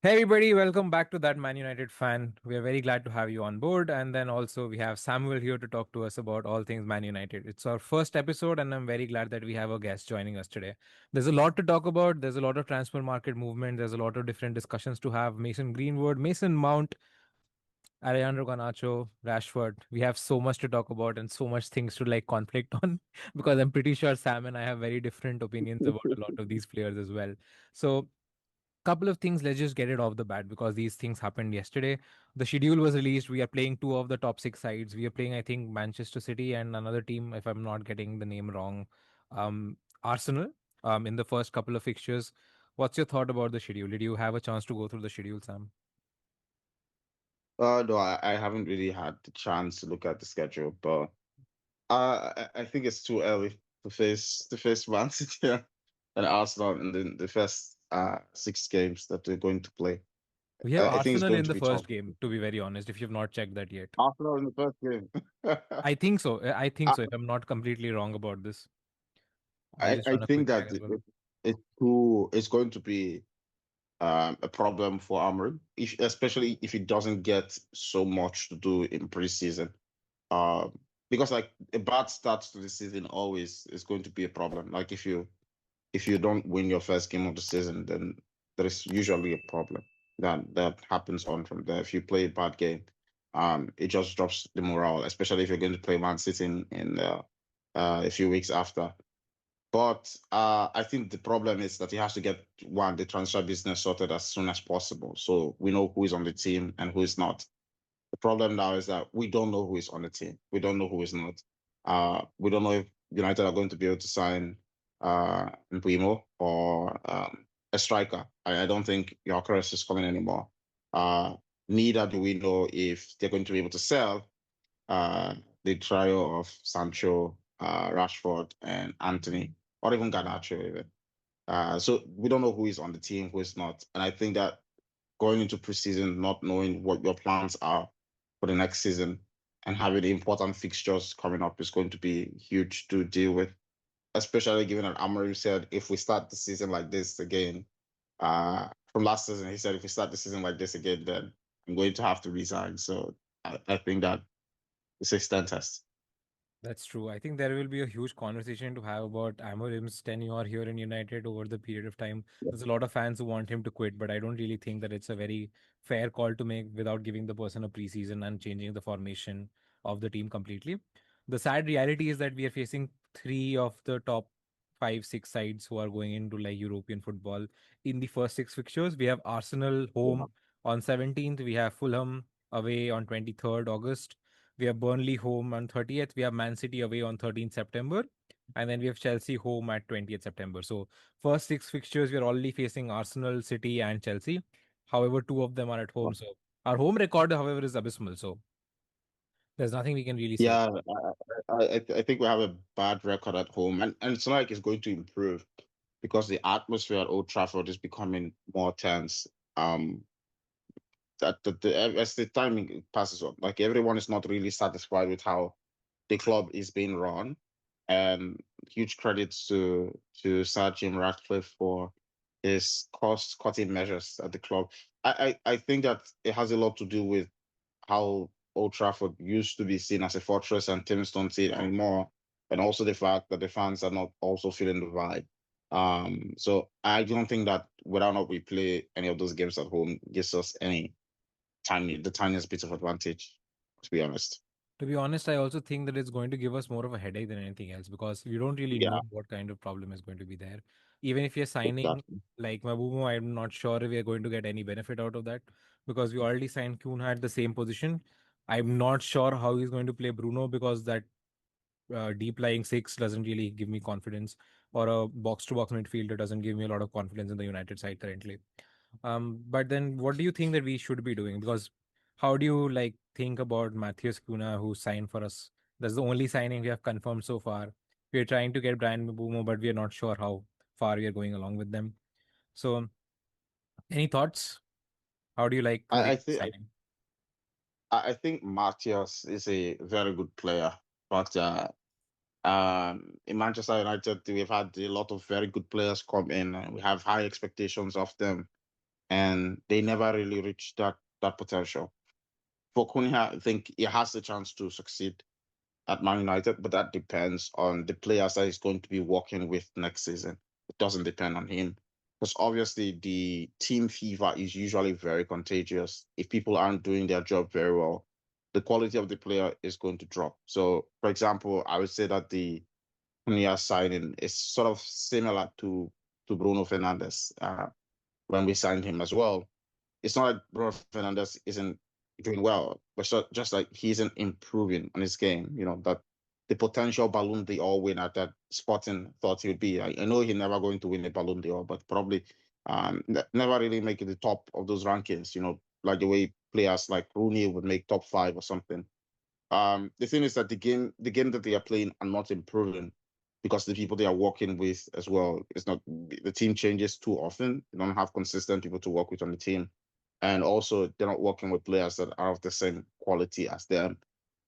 Hey everybody, welcome back to That Man United Fan. We are very glad to have you on board. And then also we have Samuel here to talk to us about all things Man United. It's our first episode and I'm very glad that we have a guest joining us today. There's a lot to talk about. There's a lot of transfer market movement. There's a lot of different discussions to have. Mason Greenwood, Mason Mount, Alejandro Garnacho, Rashford. We have so much to talk about and so much things to like conflict on because I'm pretty sure Sam and I have very different opinions about a lot of these players as well. So couple of things, let's just get it off the bat because these things happened yesterday. The schedule was released. We are playing two of the top six sides. We are playing, I think, Manchester City and another team, if I'm not getting the name wrong, Arsenal, in the first couple of fixtures. What's your thought about the schedule? Did you have a chance to go through the schedule, Sam? No, I haven't really had the chance to look at the schedule, but I think it's too early to face Man City and Arsenal in the first six games that they're going to play. We have I think it's Arsenal going in to the be first tough. game, to be very honest, if you've not checked that yet. Arsenal in the first game. I think so. I think I, so, if I'm not completely wrong about this. I'll I just I run a think quick check that as well. it's going to be a problem for Amorim, especially if he doesn't get so much to do in preseason. Because like a bad start to the season always is going to be a problem. Like if you don't win your first game of the season, then there is usually a problem that happens on from there. If you play a bad game, it just drops the morale, especially if you're going to play Man City in a few weeks after. But I think the problem is that he has to get the transfer business sorted as soon as possible, so we know who is on the team and who is not. The problem now is that we don't know who is on the team. We don't know who is not. We don't know if United are going to be able to sign Mbuimo or a striker. I don't think Gyökeres is coming anymore. Uh, Neither do we know if they're going to be able to sell uh, the trio of Sancho, Rashford, and Anthony, or even Garnacho even. So we don't know who is on the team, who is not. And I think that going into preseason, not knowing what your plans are for the next season and having the important fixtures coming up is going to be huge to deal with, especially given that Amorim said if we start the season like this again, from last season, he said if we start the season like this again, then I'm going to have to resign. So I think that it's a stand test. That's true. I think there will be a huge conversation to have about Amorim's tenure here in United over the period of time. There's a lot of fans who want him to quit, but I don't really think that it's a very fair call to make without giving the person a preseason and changing the formation of the team completely. The sad reality is that we are facing three of the top five, six sides who are going into like European football in the first six fixtures. We have Arsenal Yeah. home on 17th. We have Fulham away on 23rd August. We have Burnley home on 30th. We have Man City away on 13th September. And then we have Chelsea home at 20th September. So, first six fixtures, we are already facing Arsenal, City, and Chelsea. However, two of them are at home. So, our home record, however, is abysmal. So, there's nothing we can really say. Yeah, I think we have a bad record at home, and it's not like it's going to improve because the atmosphere at Old Trafford is becoming more tense. Um, as the time passes on, like everyone is not really satisfied with how the club is being run, and huge credits to Sir Jim Ratcliffe for his cost-cutting measures at the club. I think that it has a lot to do with how Old Trafford used to be seen as a fortress and teams don't see it anymore, and also the fact that the fans are not also feeling the vibe. So I don't think that whether or not we play any of those games at home gives us the tiniest bit of advantage, to be honest. To be honest, I also think that it's going to give us more of a headache than anything else because we don't really Yeah, know what kind of problem is going to be there. Even if you're signing exactly. like Mabumo, I'm not sure if we're going to get any benefit out of that because we already signed Kuna at the same position. I'm not sure how he's going to play Bruno because that deep lying six doesn't really give me confidence, or a box to box midfielder doesn't give me a lot of confidence in the United side currently. But then what do you think that we should be doing? Because how do you like think about Matthias Cunha who signed for us? That's the only signing we have confirmed so far. We're trying to get Brian Mbumo, but we are not sure how far we are going along with them. So, any thoughts? How do you like I, the I think signing? I think Matthias is a very good player, but in Manchester United we've had a lot of very good players come in, and we have high expectations of them. and they never really reached that potential. For Cunha, I think he has the chance to succeed at Man United, but that depends on the players that he's going to be working with next season. It doesn't depend on him. Because obviously the team fever is usually very contagious. If people aren't doing their job very well, the quality of the player is going to drop. So, for example, I would say that the Cunha signing is sort of similar to Bruno Fernandes when we signed him as well. It's not like Bruno Fernandes isn't doing well, but so just like he isn't improving on his game. That the potential Ballon d'Or winner that Sporting thought he would be. I know he's never going to win a Ballon d'Or, but probably never really make it the top of those rankings. Like the way players like Rooney would make top five or something. The thing is that the game that they are playing are not improving because the people they are working with as well is not the team changes too often. They don't have consistent people to work with on the team, and also they're not working with players that are of the same quality as them.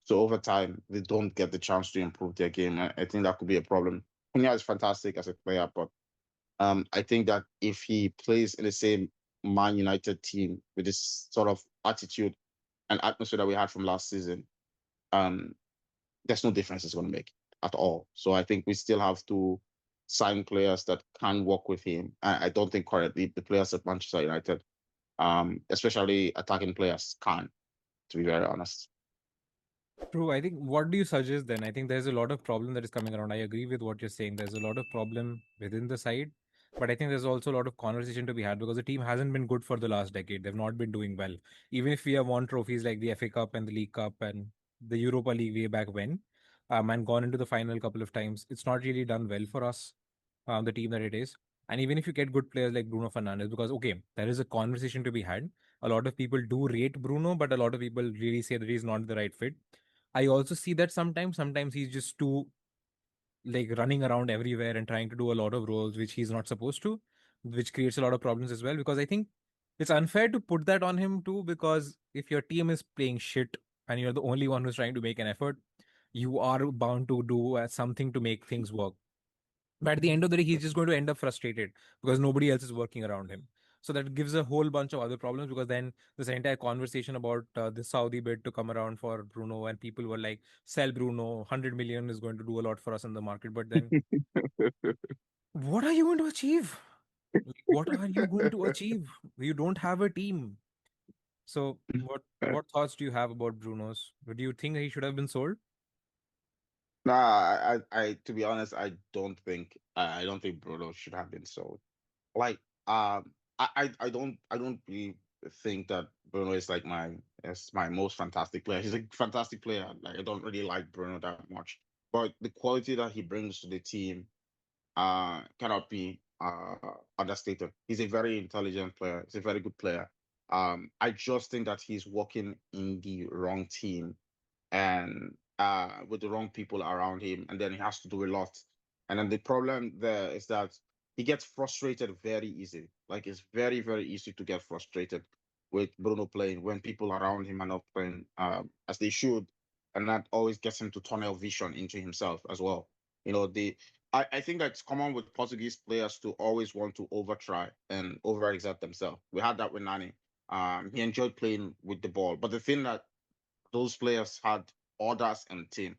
So over time, they don't get the chance to improve their game. I think that could be a problem. Cunha is fantastic as a player, but I think that if he plays in the same Man United team with this sort of attitude and atmosphere that we had from last season, um, there's no difference it's going to make at all. So I think we still have to sign players that can work with him. I don't think currently the players at Manchester United, especially attacking players, can, to be very honest. True. I think what do you suggest then? I think there's a lot of problem that is coming around. I agree with what you're saying. There's a lot of problem within the side, but I think there's also a lot of conversation to be had because the team hasn't been good for the last decade. They've not been doing well. Even if we have won trophies like the FA Cup and the League Cup and the Europa League way back when, and gone into the final a couple of times, it's not really done well for us, the team that it is. And even if you get good players like Bruno Fernandes, because okay, there is a conversation to be had. A lot of people do rate Bruno, but a lot of people really say that he's not the right fit. I also see that sometimes he's just too like running around everywhere and trying to do a lot of roles which he's not supposed to, which creates a lot of problems as well. Because I think it's unfair to put that on him too, because if your team is playing shit and you're the only one who's trying to make an effort, you are bound to do something to make things work. But at the end of the day, he's just going to end up frustrated because nobody else is working around him. So that gives a whole bunch of other problems because then this entire conversation about the Saudi bid to come around for Bruno and people were like, sell Bruno, 100 million is going to do a lot for us in the market. But then what are you going to achieve? Like, what are you going to achieve? You don't have a team. So what thoughts do you have about Bruno's? Do you think he should have been sold? Nah, to be honest, I don't think Bruno should have been sold. Like, I don't really think that Bruno is my most fantastic player. He's a fantastic player. Like, I don't really like Bruno that much, but the quality that he brings to the team cannot be understated. He's a very intelligent player. He's a very good player. I just think that he's working in the wrong team and with the wrong people around him, and then he has to do a lot. And then the problem there is that he gets frustrated very easily. Like, it's very, very easy to get frustrated with Bruno playing when people around him are not playing as they should, and that always gets him to tunnel vision into himself as well. I think that's common with Portuguese players to always want to overtry and overexert themselves. We had that with Nani. He enjoyed playing with the ball, but the thing that those players had others in the team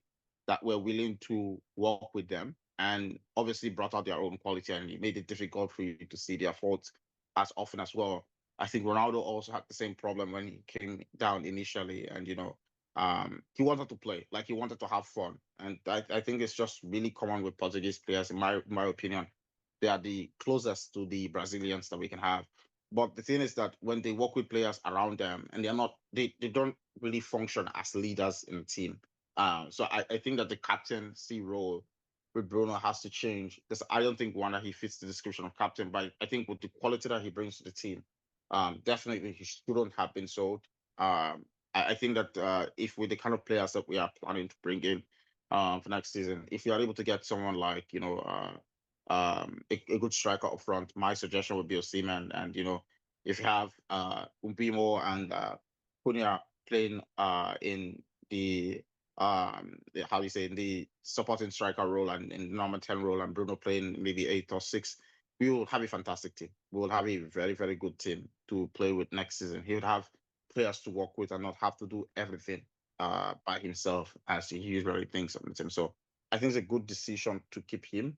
that were willing to work with them and obviously brought out their own quality, and it made it difficult for you to see their faults as often as well. I think Ronaldo also had the same problem when he came down initially, and he wanted to play, like he wanted to have fun, and I think it's just really common with Portuguese players, in my opinion. They are the closest to the Brazilians that we can have. But the thing is that when they work with players around them and they don't really function as leaders in the team. So I think that the captaincy role with Bruno has to change because I don't think one that he fits the description of captain, but I think with the quality that he brings to the team, definitely he shouldn't have been sold. I think that if with the kind of players that we are planning to bring in for next season, if you are able to get someone like a good striker up front, my suggestion would be Osimhen, and if you have Umbimo and Cunha playing in how do you say, in the supporting striker role and in the number 10 role, and Bruno playing maybe 8 or 6, we will have a fantastic team. We will have a very, very good team to play with next season. He would have players to work with and not have to do everything by himself as he usually thinks on the team. So I think it's a good decision to keep him.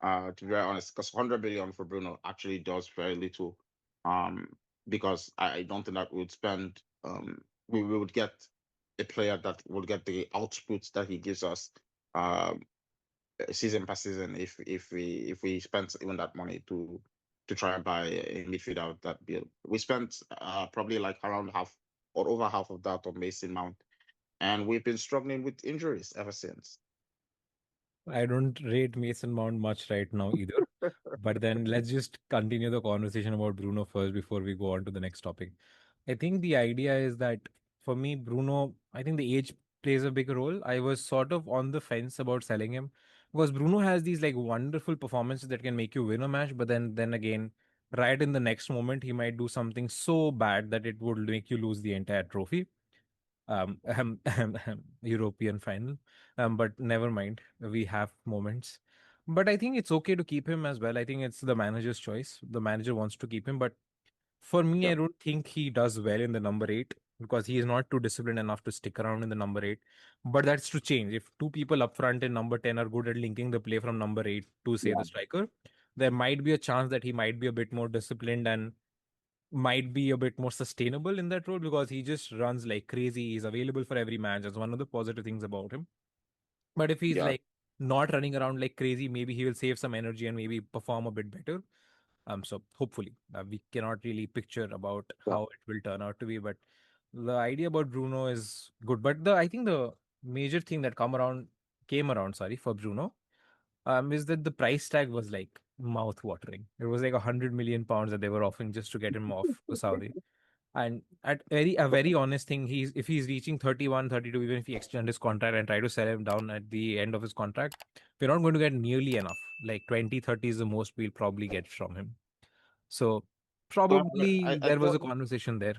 To be very honest, because 100 million for Bruno actually does very little. Um, because I don't think that we would spend we would get a player that will get the output that he gives us um season per season if we spent even that money to try and buy a midfielder of that bill. We spent probably like around half or over half of that on Mason Mount, and we've been struggling with injuries ever since. I don't rate Mason Mount much right now either. But then let's just continue the conversation about Bruno first before we go on to the next topic. I think the idea is that for me, Bruno, I think the age plays a big role. I was sort of on the fence about selling him because Bruno has these like wonderful performances that can make you win a match, but then again, right in the next moment, he might do something so bad that it would make you lose the entire trophy. European final. But never mind. We have moments. But I think it's okay to keep him as well. I think it's the manager's choice. The manager wants to keep him, but for me, Yeah, I don't think he does well in the number eight because he is not too disciplined enough to stick around in the number eight. But that's to change. If two people up front in number 10 are good at linking the play from number eight to, say, yeah, the striker, there might be a chance that he might be a bit more disciplined and might be a bit more sustainable in that role because he just runs like crazy. He's available for every match. That's one of the positive things about him. But if he's yeah, like not running around like crazy, maybe he will save some energy and maybe perform a bit better. So hopefully, we cannot really picture about yeah. how it will turn out to be, but the idea about Bruno is good. But the I think the major thing that came around, sorry, for Bruno, is that the price tag was like mouth watering. It was like 100 million pounds that they were offering just to get him off to Saudi. And at a very honest thing, if he's reaching 31, 32, even if he extend his contract and try to sell him down at the end of his contract, we're not going to get nearly enough. Like 20, 30 is the most we'll probably get from him. So I, probably I there was thought a conversation there.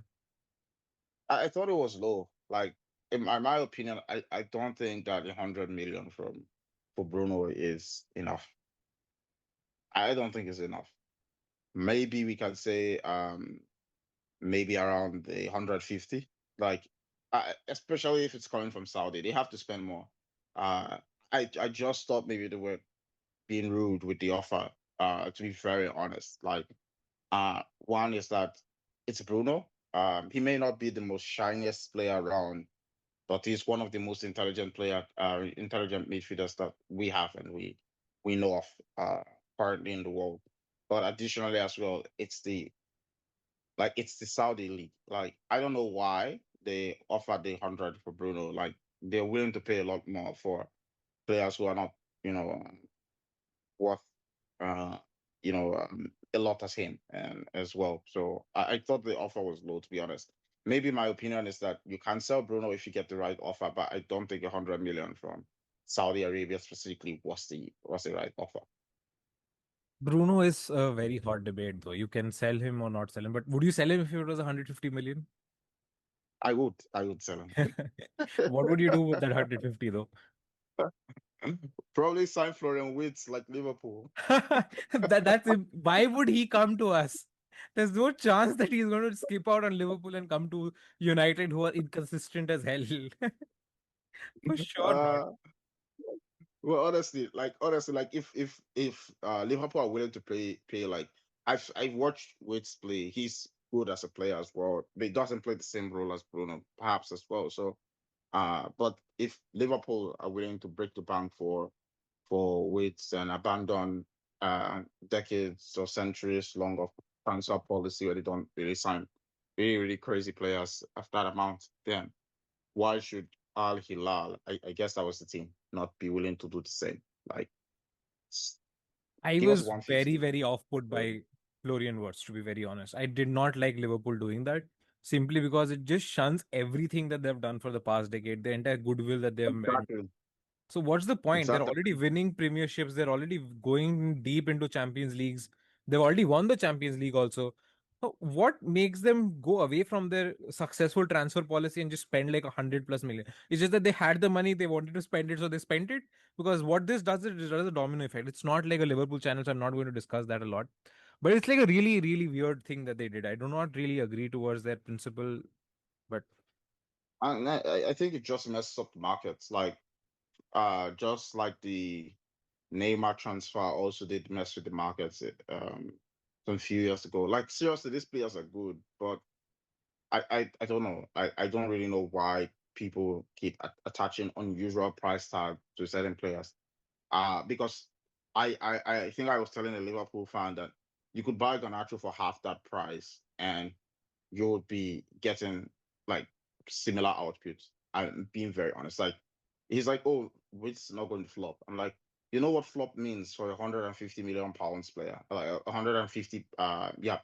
I thought it was low. Like in my opinion, I don't think that 100 million from for Bruno is enough. I don't think it's enough. Maybe we can say maybe around the 150. Like, especially if it's coming from Saudi, they have to spend more. Uh, I just thought maybe they were being rude with the offer. To be very honest, like, one is that it's Bruno. He may not be the most shiniest player around, but he's one of the most intelligent midfielders that we have and we know of currently in the world. But additionally, as well, it's the Saudi league. Like, I don't know why they offered the 100 for Bruno. Like, they're willing to pay a lot more for players who are not, you know, worth, uh, a lot as him and as well. So I thought the offer was low, to be honest. Maybe my opinion is that you can sell Bruno if you get the right offer, but I don't think 100 million from Saudi Arabia specifically was the right offer. Bruno is a very hot debate, though. You can sell him or not sell him, but would you sell him if it was 150 million? I would sell him. What would you do with that 150, though? Probably sign Florian Wirtz like Liverpool. Why would he come to us? There's no chance that he's going to skip out on Liverpool and come to United, who are inconsistent as hell. For sure not. Uh, well, honestly, like if Liverpool are willing to pay like I've watched Waits play. He's good as a player as well. But he doesn't play the same role as Bruno, perhaps as well. So, but if Liverpool are willing to break the bank for Waits and abandon decades or centuries long of transfer policy where they don't really sign really really crazy players of that amount, then why should Al Hilal, I guess that was the team, not be willing to do the same? Like, I give us was very, 150. very off put by Florian Wirtz, to be very honest. I did not like Liverpool doing that simply because it just shuns everything that they've done for the past decade, the entire goodwill that they've made. Exactly. So what's the point? They're Exactly. already winning premierships. They're already going deep into Champions Leagues. They've already won the Champions League also. What makes them go away from their successful transfer policy and just spend like 100 plus million? It's just that they had the money, they wanted to spend it, so they spent it. Because what this does is it does a domino effect. It's not like a Liverpool channel, so I'm not going to discuss that a lot. But it's like a really, really weird thing that they did. I do not really agree towards their principle, but And I think it just messes up the markets. Like just like the Neymar transfer also did mess with the markets some few years ago. Like seriously, these players are good, but I don't know. I don't really know why people keep attaching unusual price tag to certain players. Because I think I was telling a Liverpool fan that you could buy Garnacho for half that price and you would be getting like similar outputs. I'm being very honest. Like he's like, oh, it's not going to flop. I'm like, you know what flop means for a 150 million pounds player, like a 150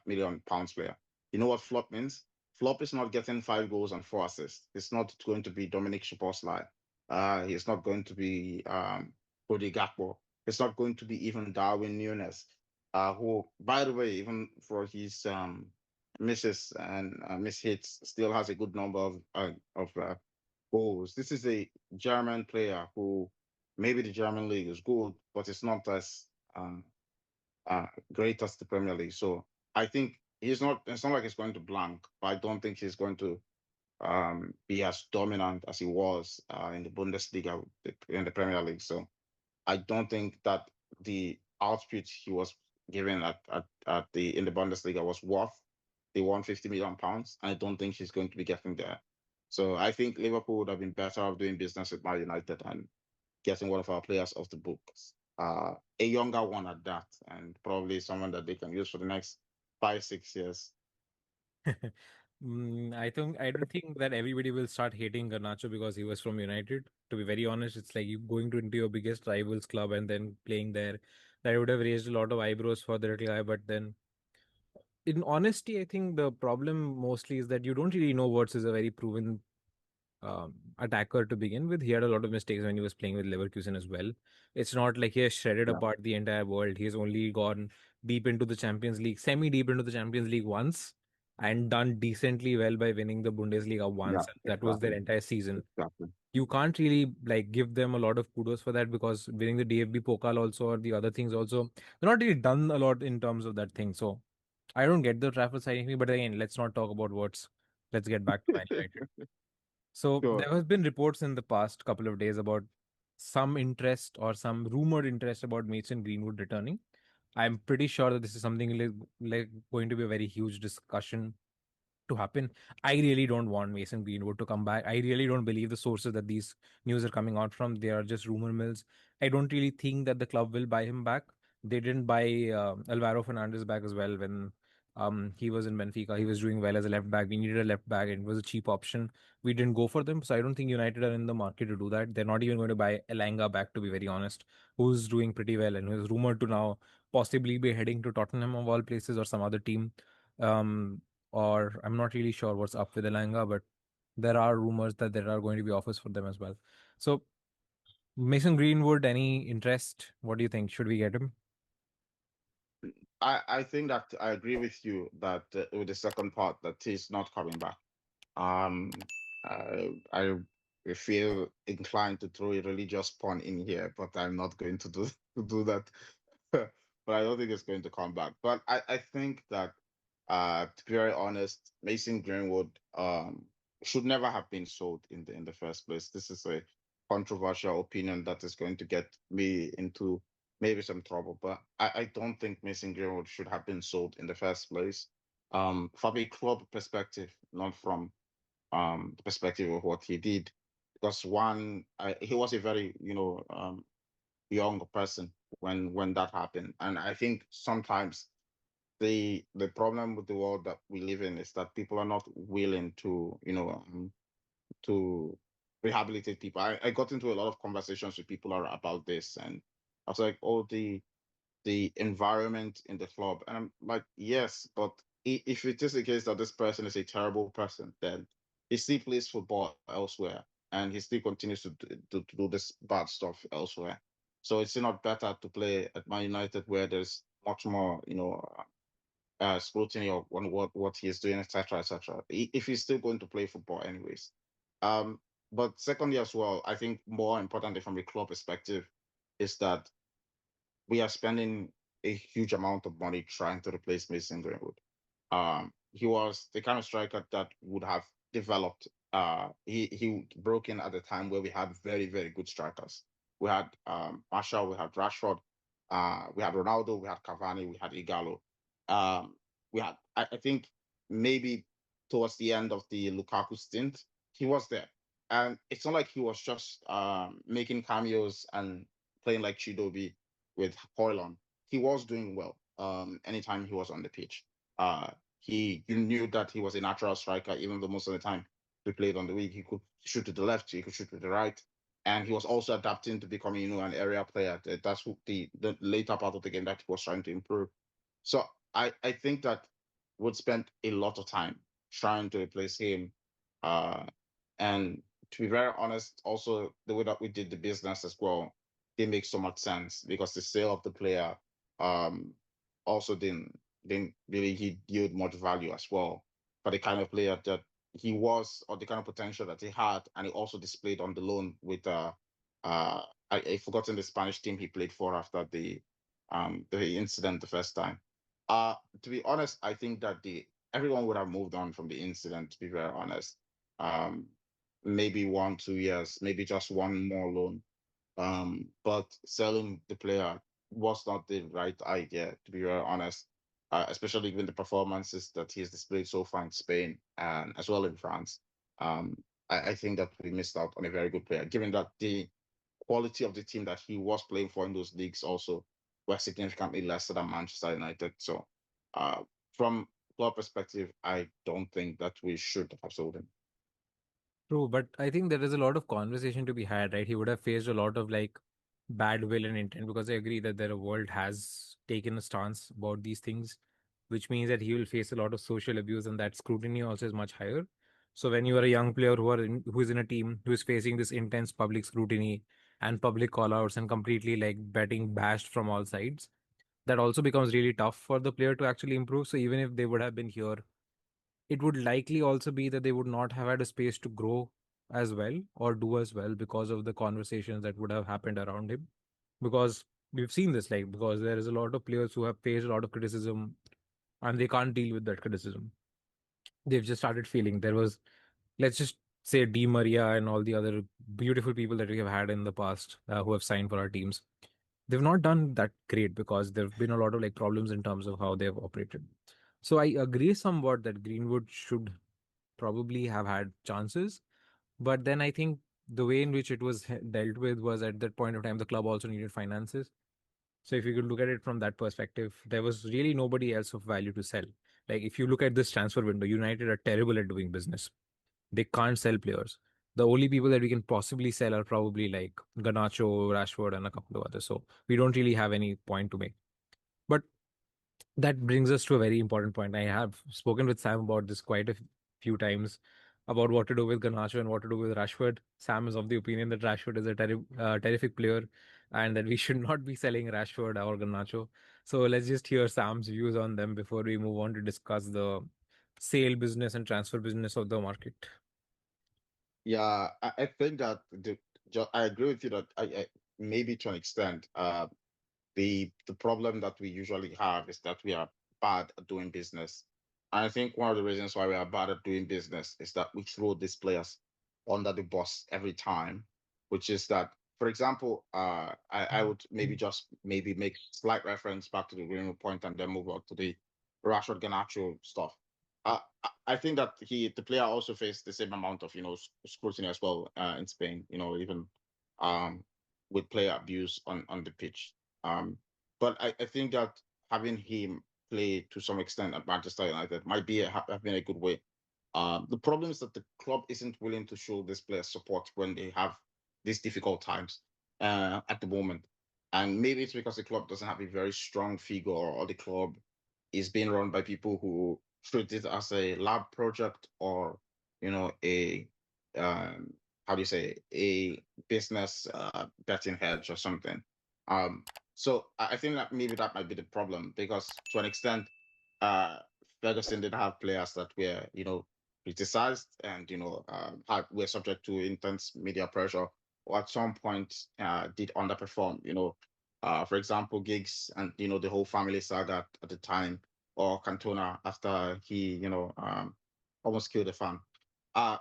million pounds player. You know what flop means? Flop is not getting 5 goals and 4 assists. It's not going to be Dominic Szoboszlai. He's not going to be Cody Gakpo. It's not going to be even Darwin Nunes, who, by the way, even for his misses and miss hits, still has a good number of goals. This is a German player who maybe the German league is good, but it's not as um, great as the Premier League. So I think he's not. It's not like he's going to blank, but I don't think he's going to be as dominant as he was in the Bundesliga in the Premier League. So I don't think that the output he was given at the in the Bundesliga was worth the 150 million pounds. I don't think he's going to be getting there. So I think Liverpool would have been better off doing business with Man United and getting one of our players off the books. A younger one at that, and probably someone that they can use for the next 5, 6 years. I don't think that everybody will start hating Garnacho because he was from United. To be very honest, it's like you going to into your biggest rivals club and then playing there. That would have raised a lot of eyebrows for the little guy. But then, in honesty, I think the problem mostly is that you don't really know Wirtz is a very proven attacker to begin with. He had a lot of mistakes when he was playing with Leverkusen as well. It's not like he has shredded Yeah, apart the entire world. He's only gone deep into the Champions League, semi deep into the Champions League once, and done decently well by winning the Bundesliga yeah, once. And that was their exactly, entire season. exactly. You can't really like give them a lot of kudos for that because winning the DFB Pokal also or the other things also, they're not really done a lot in terms of that thing. So I don't get the Trafford signing fee, but again, let's not talk about what's. Let's get back to Man United. So Sure. there has been reports in the past couple of days about some interest or some rumored interest about Mason Greenwood returning. I'm pretty sure that this is something like going to be a very huge discussion to happen. I really don't want Mason Greenwood to come back. I really don't believe the sources that these news are coming out from. They are just rumor mills. I don't really think that the club will buy him back. They didn't buy Alvaro Fernandes back as well when he was in Benfica. He was doing well as a left back. We needed a left back and it was a cheap option. We didn't go for them. So I don't think United are in the market to do that. They're not even going to buy Elanga back, to be very honest, who's doing pretty well and who's rumored to now possibly be heading to Tottenham of all places or some other team. Um, or I'm not really sure what's up with Elanga, but there are rumors that there are going to be offers for them as well. So Mason Greenwood, any interest? What do you think? Should we get him? I think that I agree with you that with the second part that he's not coming back. Um, I feel inclined to throw a religious pun in here, but I'm not going to do to do that. But I don't think it's going to come back. But I think that to be very honest, Mason Greenwood should never have been sold in the first place. This is a controversial opinion that is going to get me into maybe some trouble, but I don't think Mason Greenwood should have been sold in the first place. From a club perspective, not from the perspective of what he did, because one, he was a very young person when that happened, and I think sometimes the problem with the world that we live in is that people are not willing to to rehabilitate people. I got into a lot of conversations with people about this, and I was like, oh, the environment in the club. And I'm like, yes, but if it is the case that this person is a terrible person, then he still plays football elsewhere and he still continues to do this bad stuff elsewhere. So it's not better to play at Man United where there's much more, scrutiny on what he is doing, etc., etc. If he's still going to play football, anyways. Um, but secondly, as well, I think more importantly from a club perspective, is that we are spending a huge amount of money trying to replace Mason Greenwood. He was the kind of striker that would have developed. He broke in at a time where we had very very good strikers. We had Marshall, we had Rashford, we had Ronaldo, we had Cavani, we had Igalo. Um, we had I think maybe towards the end of the Lukaku stint, he was there, and it's not like he was just making cameos and playing like Chidobe with Hoyland. He was doing well anytime he was on the pitch. Uh, you knew that he was a natural striker, even though most of the time he played on the wing. He could shoot to the left, he could shoot to the right, and he was also adapting to becoming, an area player. That's the later part of the game that he was trying to improve. So I think that would spend a lot of time trying to replace him. Uh, and to be very honest, also the way that we did the business as well didn't make so much sense because the sale of the player um also didn't really yield much value as well for the kind of player that he was or the kind of potential that he had, and he also displayed on the loan with uh I forgotten the Spanish team he played for after the incident the first time. To be honest, I think that the everyone would have moved on from the incident, to be very honest. Um, maybe 1 2 years, maybe just one more loan. But selling the player was not the right idea, to be very honest. Especially given the performances that he's displayed so far in Spain and as well in France. Um, I think that we missed out on a very good player, given that the quality of the team that he was playing for in those leagues also were significantly lesser than Manchester United. So, uh, from club perspective, I don't think that we should have sold him. True, but I think there is a lot of conversation to be had, right? He would have faced a lot of like bad will and intent because I agree that the world has taken a stance about these things, which means that he will face a lot of social abuse and that scrutiny also is much higher. So when you are a young player who is in a team who is facing this intense public scrutiny and public callouts and completely like betting bashed from all sides, that also becomes really tough for the player to actually improve. So even if they would have been here, it would likely also be that they would not have had a space to grow as well or do as well because of the conversations that would have happened around him. Because we've seen this, like, because there is a lot of players who have faced a lot of criticism and they can't deal with that criticism. They've just started feeling there was, let's just say, Di Maria and all the other beautiful people that we have had in the past who have signed for our teams. They've not done that great because there have been a lot of like problems in terms of how they have operated. So I agree somewhat that Greenwood should probably have had chances. But then I think the way in which it was dealt with was at that point of time, the club also needed finances. So if you could look at it from that perspective, there was really nobody else of value to sell. Like if you look at this transfer window, United are terrible at doing business. They can't sell players. The only people that we can possibly sell are probably like Garnacho, Rashford, and a couple of others. So we don't really have any point to make. But that brings us to a very important point. I have spoken with Sam about this quite a few times about what to do with Garnacho and what to do with Rashford. Sam is of the opinion that Rashford is a terrific player and that we should not be selling Rashford or Garnacho. So let's just hear Sam's views on them before we move on to discuss the sale business and transfer business of the market. Yeah, I think that I agree with you that maybe to an extent, the problem that we usually have is that we are bad at doing business. And I think one of the reasons why we are bad at doing business is that we throw these players under the bus every time, which is that, for example, I would maybe just maybe make slight reference back to the Greenwood point and then move on to the Rashford Garnacho stuff. I think that the player also faced the same amount of scrutiny as well in Spain. Even um, with player abuse on the pitch. Um, but I think that having him play to some extent at Manchester United might have been a good way. The problem is that the club isn't willing to show this player support when they have these difficult times at the moment. And maybe it's because the club doesn't have a very strong figure, or the club is being run by people who treat it as a lab project, or a um, how do you say, a business betting hedge or something. Um, so I think that maybe that might be the problem, because to an extent, uh, Ferguson did have players that were, criticized and, were subject to intense media pressure, or at some point did underperform. For example, Giggs and the whole family saga at the time, or Cantona after he, almost killed a fan. Uh,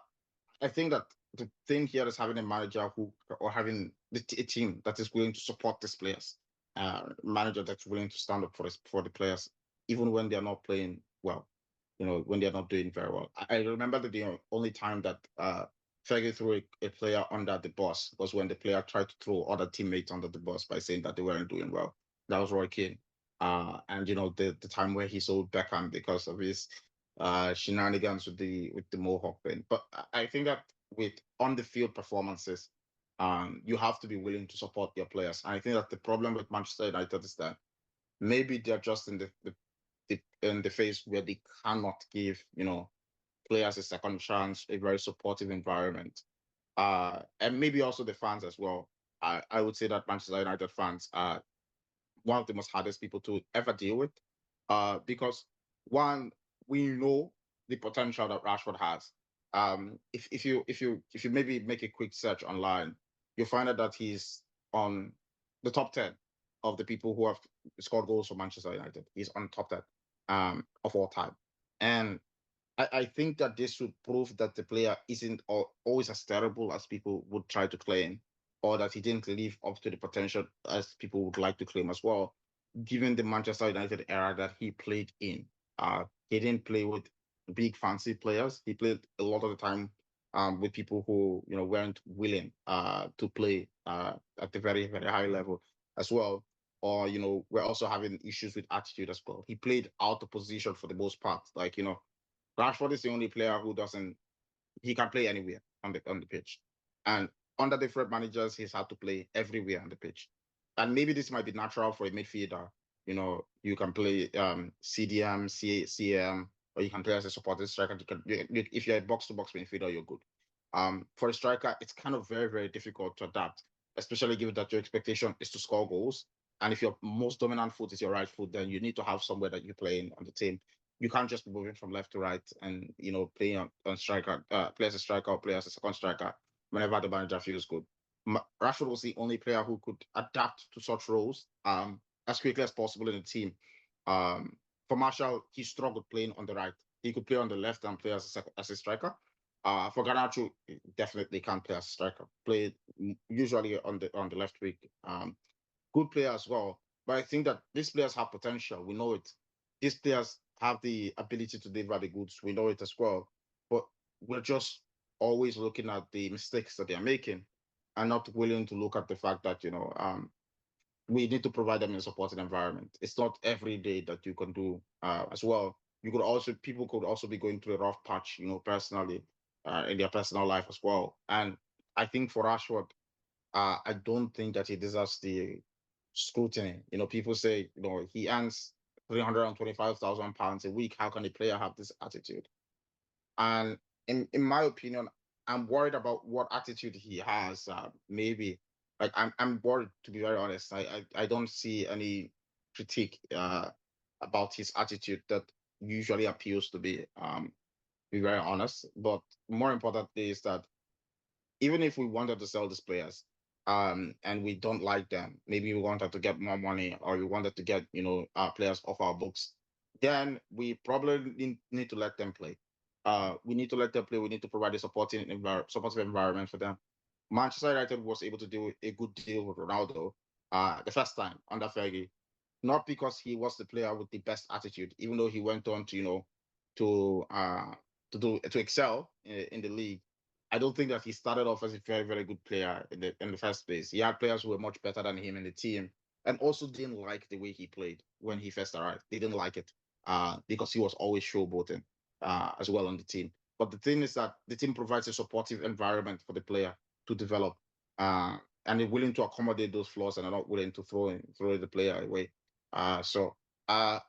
I think that the thing here is having a manager who, or having a team that is willing to support these players, manager that's willing to stand up for the players, even when they're not playing well, when they're not doing very well. I remember that the only time that Fergie threw a player under the bus was when the player tried to throw other teammates under the bus by saying that they weren't doing well. That was Roy Keane. And the time where he sold Beckham because of his shenanigans with the Mohawk thing. But I think that with on the field performances, you have to be willing to support your players. And I think that the problem with Manchester United is that maybe they're just in the phase where they cannot give players a second chance, a very supportive environment, and maybe also the fans as well. I would say that Manchester United fans are one of the most hardest people to ever deal with, because one, we know the potential that Rashford has. If you maybe make a quick search online, you'll find out that he's on the top 10 of the people who have scored goals for Manchester United. He's on top 10 of all time, and I think that this would prove that the player isn't always as terrible as people would try to claim, or that he didn't live up to the potential as people would like to claim as well, given the Manchester United era that he played in. He didn't play with big fancy players. He played a lot of the time with people who weren't willing to play at the very very high level as well, or we're also having issues with attitude as well. He played out of position for the most part, like Rashford is the only player who doesn't. He can play anywhere on the pitch, and under different managers, he's had to play everywhere on the pitch. And maybe this might be natural for a midfielder. You can play CDM, CM, or you can play as a supporting striker. If you're a box-to-box midfielder, you're good. For a striker, it's kind of very, very difficult to adapt, especially given that your expectation is to score goals. And if your most dominant foot is your right foot, then you need to have somewhere that you're playing on the team. You can't just be moving from left to right and playing on striker, play as a striker or play as a second striker whenever the manager feels good. Rashford was the only player who could adapt to such roles as quickly as possible in the team. For Marshall, he struggled playing on the right. He could play on the left and play as a striker. For Garnacho, he definitely can't play as a striker. Play usually on the left wing. Good player as well. But I think that these players have potential. We know it. These players have the ability to deliver the goods. We know it as well. But we're just always looking at the mistakes that they're making and not willing to look at the fact that, we need to provide them a supporting environment. It's not every day that you can do as well. People could also be going through a rough patch, personally, in their personal life as well. And I think for Rashford, I don't think that he deserves the scrutiny. People say, he earns £325,000 a week. How can a player have this attitude? And in my opinion, I'm worried about what attitude he has. Maybe like I'm worried, to be very honest. I don't see any critique about his attitude that usually appeals to be very honest. But more importantly is that even if we wanted to sell these players, and we don't like them, maybe we wanted to get more money, or we wanted to get our players off our books, then we probably need to let them play. We need to let them play. We need to provide a supportive environment for them. Manchester United was able to do a good deal with Ronaldo the first time under Fergie, not because he was the player with the best attitude, even though he went on to to uh to excel in the league. I don't think that he started off as a very very good player in the first place. He had players who were much better than him in the team, and also didn't like the way he played when he first arrived. They didn't like it because he was always showboating as well on the team. But the thing is that the team provides a supportive environment for the player to develop, uh, and they're willing to accommodate those flaws and are not willing to throw the player away. So uh,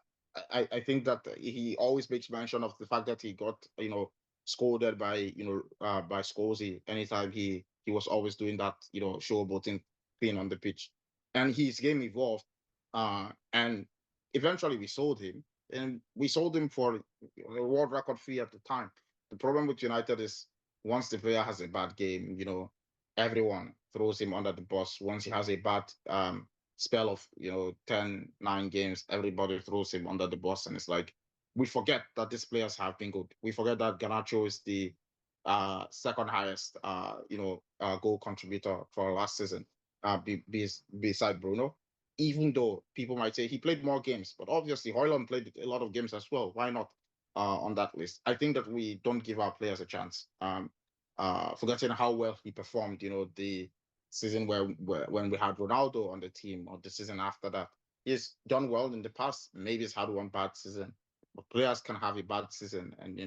I think that he always makes mention of the fact that he got scolded by by Scorsese anytime he was always doing that showboating thing on the pitch, and his game evolved, and eventually we sold him. and we sold him for a world record fee at the time. The problem with United is once the player has a bad game, everyone throws him under the bus. Once he has a bad spell of 10, 9 games, everybody throws him under the bus, and it's like we forget that these players have been good. We forget that Garnacho is the second highest goal contributor for last season, beside Bruno. Even though people might say he played more games, but obviously Hoyland played a lot of games as well. Why not on that list? I think that we don't give our players a chance. Forgetting how well he performed, the season when we had Ronaldo on the team, or the season after that. He's done well in the past. Maybe he's had one bad season, but players can have a bad season and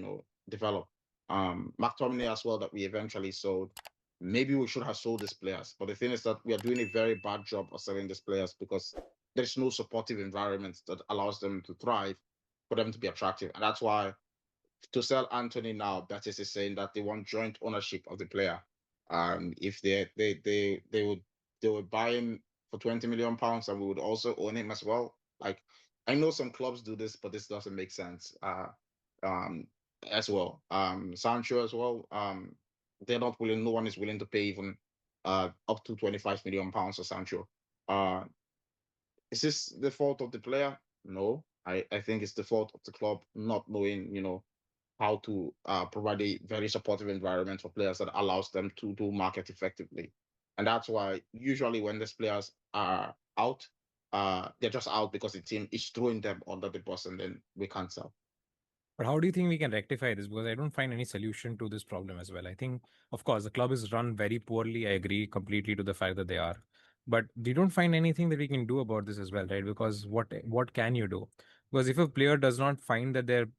develop. McTominay as well, that we eventually sold. Maybe we should have sold these players, but the thing is that we are doing a very bad job of selling these players because there's no supportive environment that allows them to thrive, for them to be attractive, and that's why to sell Anthony now, Betis is saying that they want joint ownership of the player. If they would buy him for 20 million pounds, and we would also own him as well. Like, I know some clubs do this, but this doesn't make sense. Um, as well. Sancho as well. They're not willing. No one is willing to pay even up to 25 million pounds for Sancho. Uh, is this the fault of the player? No, I think it's the fault of the club not knowing, how to provide a very supportive environment for players that allows them to do market effectively. And that's why usually when these players are out, they're just out because the team is throwing them under the bus, and then we can't sell. But how do you think we can rectify this? Because I don't find any solution to this problem as well. I think, of course, the club is run very poorly. I agree completely to the fact that they are. But we don't find anything that we can do about this as well, right? Because what can you do? Because if a player does not find that they're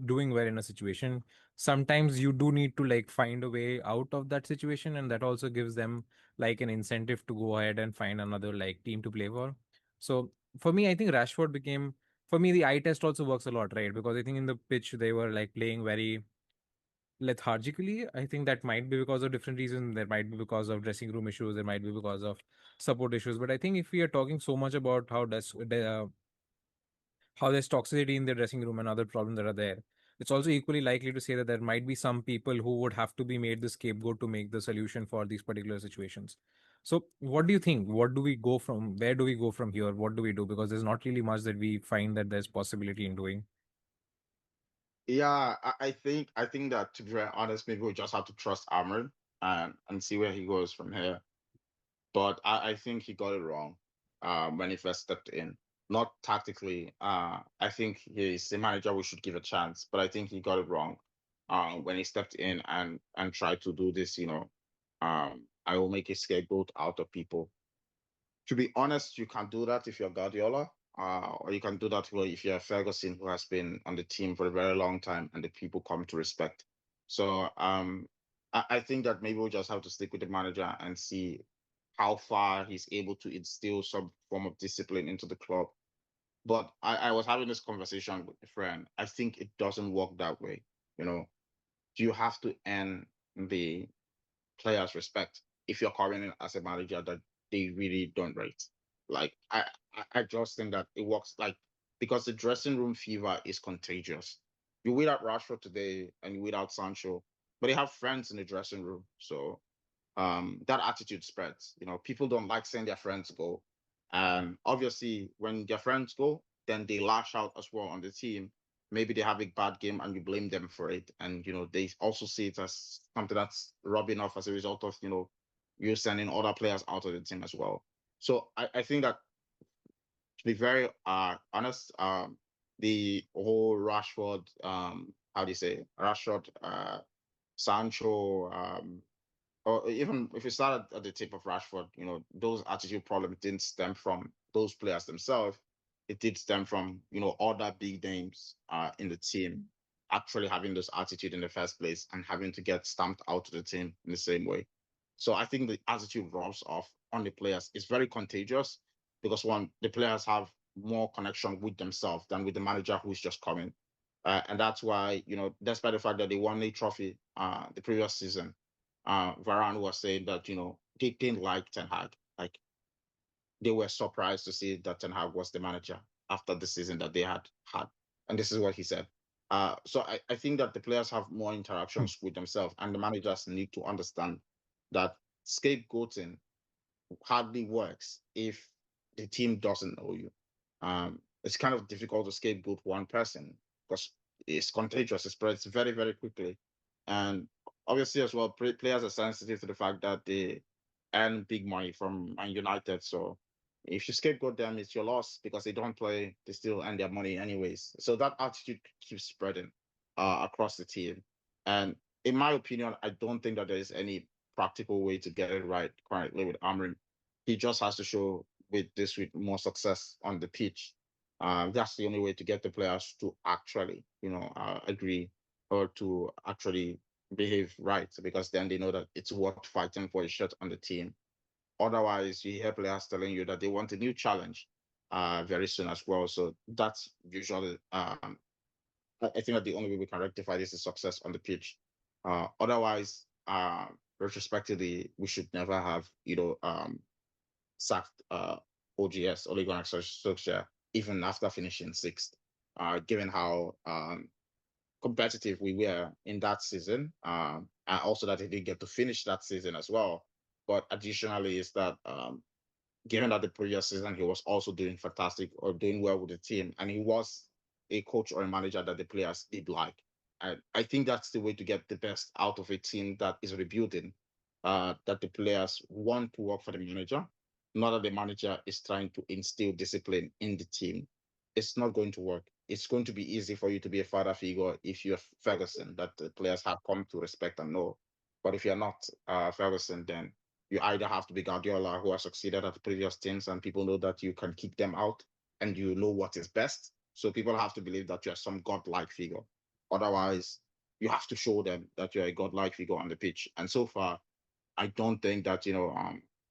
doing well in a situation, sometimes you do need to like find a way out of that situation, and that also gives them like an incentive to go ahead and find another like team to play for. So for me, I think Rashford became, for me, the eye test also works a lot, right? Because I think in the pitch they were like playing very lethargically. I think that might be because of different reasons. There might be because of dressing room issues. There might be because of support issues. But I think if we are talking so much about how there's toxicity in the dressing room and other problems that are there, it's also equally likely to say that there might be some people who would have to be made the scapegoat to make the solution for these particular situations. So, what do you think? What do we go from? Where do we go from here? What do we do? Because there's not really much that we find that there's possibility in doing. Yeah, I think that, to be very honest, maybe we just have to trust Ahmed and see where he goes from here. But I think he got it wrong when he first stepped in. Not tactically. I think he's a manager we should give a chance, but I think he got it wrong when he stepped in and tried to do this. I will make a scapegoat out of people. To be honest, you can do that if you're Guardiola, or you can do that if you're Ferguson, who has been on the team for a very long time and the people come to respect. So I think that maybe we'll just have to stick with the manager and see how far he's able to instill some form of discipline into the club. But I was having this conversation with a friend. I think it doesn't work that way. You know, you have to earn the players respect if you're coming in as a manager that they really don't rate. Like I just think that it works like because the dressing room fever is contagious. You wait out Rashford today and you wait out Sancho, but they have friends in the dressing room. So that attitude spreads. People don't like seeing their friends go. And obviously when their friends go, then they lash out as well on the team. Maybe they have a bad game and you blame them for it. And they also see it as something that's rubbing off as a result of, you sending other players out of the team as well. So I think that, to be very honest, the whole Rashford, how do you say, Rashford, Sancho, or even if you start at the tip of Rashford, those attitude problems didn't stem from those players themselves. It did stem from, other big names in the team actually having this attitude in the first place and having to get stamped out of the team in the same way. So I think the attitude rubs off on the players. It's very contagious because one, the players have more connection with themselves than with the manager who's just coming. And that's why, despite the fact that they won a trophy the previous season, Varane was saying that they didn't like Ten Hag. Like they were surprised to see that Ten Hag was the manager after the season that they had. And this is what he said. So I think that the players have more interactions with themselves, and the managers need to understand that scapegoating hardly works if the team doesn't know you. It's kind of difficult to scapegoat one person because it's contagious. It spreads very, very quickly. And obviously, as well, players are sensitive to the fact that they earn big money from Man United. So if you scapegoat them, it's your loss because they don't play, they still earn their money anyways. So that attitude keeps spreading across the team. And in my opinion, I don't think that there is any practical way to get it right currently with Amrin. He just has to show with more success on the pitch. That's the only way to get the players to actually, agree or to actually behave right, because then they know that it's worth fighting for a shot on the team. Otherwise, you hear players telling you that they want a new challenge very soon as well. So that's usually, I think that the only way we can rectify this is success on the pitch. Otherwise, retrospectively, we should never have, sacked OGS, Ole Gunnar Solskjaer, even after finishing sixth, given how competitive we were in that season, and also that he did get to finish that season as well. But additionally, is that given that the previous season he was also doing fantastic or doing well with the team, and he was a coach or a manager that the players did like. And I think that's the way to get the best out of a team that is rebuilding, that the players want to work for the manager, not that the manager is trying to instill discipline in the team. It's not going to work. It's going to be easy for you to be a father figure if you're Ferguson, that the players have come to respect and know. But if you're not Ferguson, then you either have to be Guardiola, who has succeeded at the previous teams, and people know that you can keep them out and you know what is best. So people have to believe that you're some godlike figure. Otherwise, you have to show them that you're a godlike figure on the pitch. And so far, I don't think that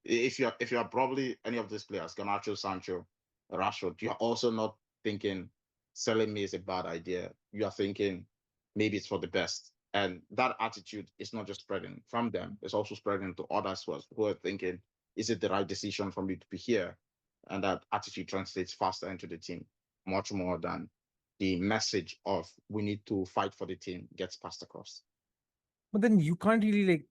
if you're probably any of these players, Garnacho, Sancho, Rashford, you're also not thinking selling me is a bad idea. You are thinking maybe it's for the best. And that attitude is not just spreading from them, it's also spreading to others who are thinking, is it the right decision for me to be here? And that attitude translates faster into the team, much more than the message of we need to fight for the team gets passed across. But then you can't really like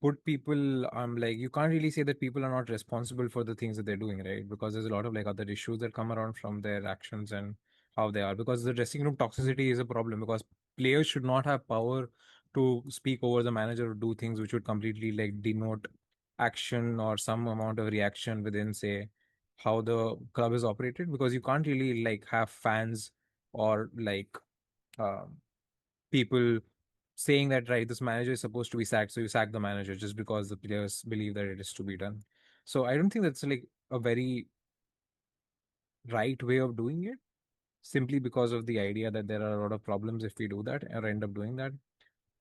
put people like you can't really say that people are not responsible for the things that they're doing, right? Because there's a lot of like other issues that come around from their actions and how they are, because the dressing room toxicity is a problem, because players should not have power to speak over the manager or do things which would completely like denote action or some amount of reaction within, say, how the club is operated, because you can't really like have fans or like um people saying that, right, this manager is supposed to be sacked, so you sack the manager just because the players believe that it is to be done. So I don't think that's like a very right way of doing it, simply because of the idea that there are a lot of problems if we do that or end up doing that.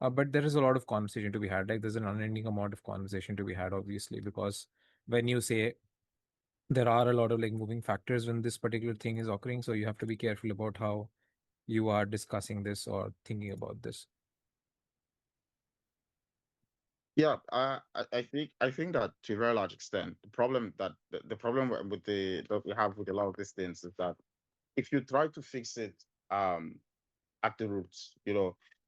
But there is a lot of conversation to be had. Like there's an unending amount of conversation to be had, obviously, because when you say there are a lot of like moving factors when this particular thing is occurring, so you have to be careful about how you are discussing this or thinking about this. Yeah, I think that to a very large extent, the problem with the that we have with a lot of these things is that if you try to fix it um at the roots,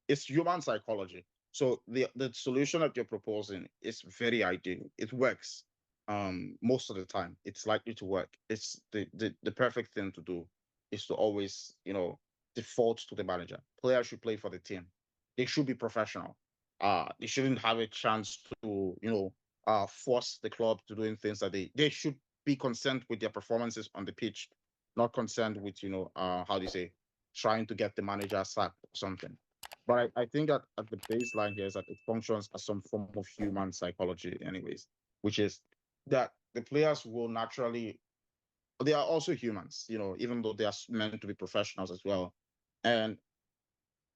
it's human psychology. So the solution that you're proposing is very ideal. It works most of the time. It's likely to work. It's the perfect thing to do is to always, default to the manager. Players should play for the team. They should be professional. They shouldn't have a chance to, force the club to doing things that they should be concerned with their performances on the pitch, not concerned with, how do you say, trying to get the manager sacked or something. But I think that at the baseline here is that it functions as some form of human psychology, anyways, which is that the players will naturally, they are also humans, even though they are meant to be professionals as well. And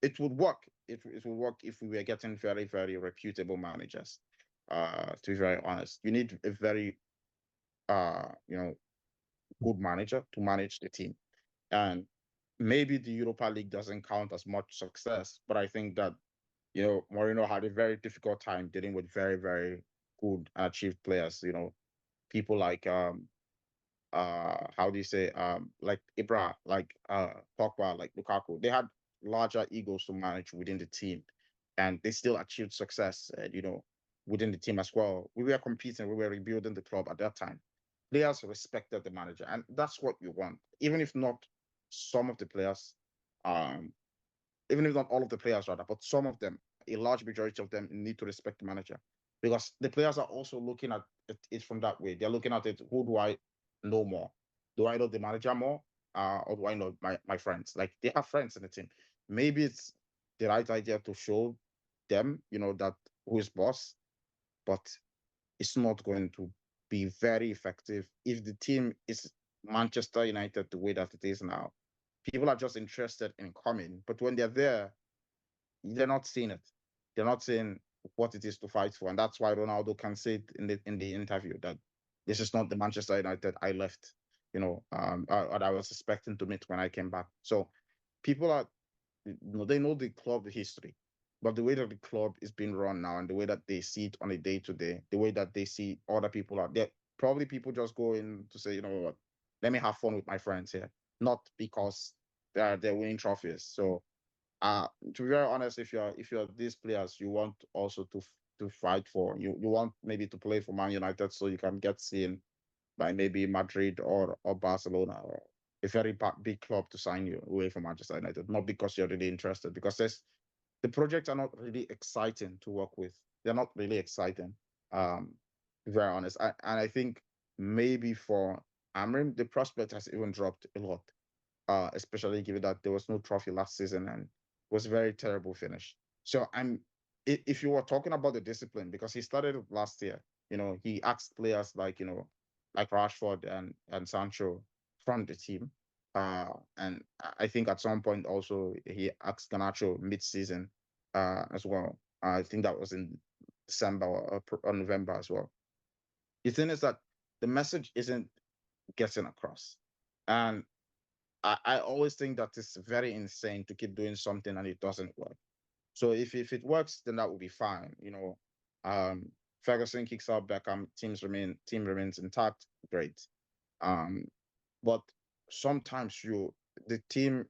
it would work. It would work if we were getting very, very reputable managers. To be very honest, you need a very, uh, you know, good manager to manage the team. And maybe the Europa League doesn't count as much success, but I think that Mourinho had a very difficult time dealing with very, very good and achieved players. People like how do you say, like Ibra, like Pogba, like Lukaku, they had larger egos to manage within the team, and they still achieved success, within the team as well. We were competing, we were rebuilding the club at that time. Players respected the manager, and that's what you want. Even if not some of the players, um, even if not all of the players rather, but some of them, a large majority of them need to respect the manager, because the players are also looking at it from that way. They're looking at it: who do I know more? Do I know the manager more, or do I know my friends? Like, they have friends in the team. Maybe it's the right idea to show them, that who is boss, but it's not going to be very effective if the team is Manchester United the way that it is now. People are just interested in coming, but when they're there, they're not seeing it. They're not seeing what it is to fight for, and that's why Ronaldo can say it in the interview that this is not the Manchester United I left, or I was expecting to meet when I came back. So people are, they know the club history, but the way that the club is being run now, and the way that they see it on a day to day, the way that they see other people out there, probably people just go in to say, you know what, let me have fun with my friends here, not because they're winning trophies. So to be very honest, if you're these players, you want also to fight for, you want maybe to play for Man United so you can get seen by maybe Madrid or Barcelona, or a very big club to sign you away from Manchester United, not because you're really interested, because the projects are not really exciting to work with. They're not really exciting. To be very honest, and I think maybe for Amrim, the prospect has even dropped a lot, especially given that there was no trophy last season and was a very terrible finish. So if you were talking about the discipline, because he started it last year, he asked players like, like Rashford and Sancho from the team. And I think at some point also he asked Garnacho mid-season as well. I think that was in December or November as well. The thing is that the message isn't getting across. And I always think that it's very insane to keep doing something and it doesn't work. So if it works, then that will be fine. Um, Ferguson kicks out Beckham, team remains intact, great. Um, but sometimes the team